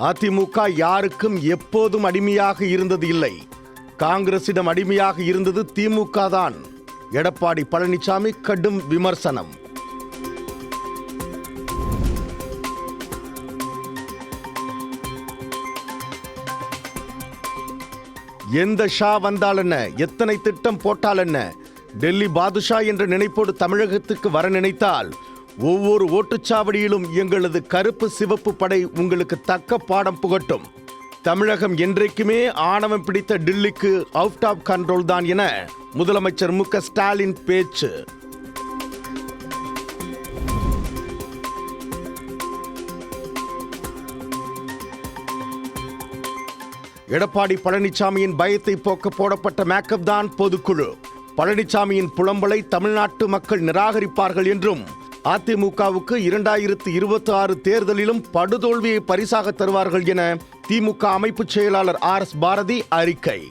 அதிமுக யாருக்கும் எப்போதும் அடிமையாக இருந்தது இல்லை. காங்கிரசிடம் அடிமையாக இருந்தது திமுக தான். எடப்பாடி பழனிசாமி கடும் விமர்சனம். எந்த ஷா வந்தால் என்ன, எத்தனை திட்டம் போட்டால் என்ன, டெல்லி பாதுஷா என்ற நினைப்போடு தமிழகத்துக்கு வர நினைத்தால் ஒவ்வொரு ஓட்டுச்சாவடியிலும் எங்களது கருப்பு சிவப்பு படை உங்களுக்கு தக்க பாடம் புகட்டும். தமிழகம் என்றைக்குமே ஆணவம் பிடித்த டில்லிக்கு அவுட் ஆஃப் கண்ட்ரோல் தான் என முதலமைச்சர் மு க ஸ்டாலின் பேச்சு. எடப்பாடி பழனிசாமியின் பயத்தை போக்க போடப்பட்ட மேக்கப் தான் பொதுக்குழு. பழனிசாமியின் புலம்பலை தமிழ்நாட்டு மக்கள் நிராகரிப்பார்கள் என்றும் அதிமுகவுக்கு 2026 தேர்தலிலும் படுதோல்வியை பரிசாக தருவார்கள் என திமுக அமைப்பு செயலாளர் RS பாரதி அறிக்கை.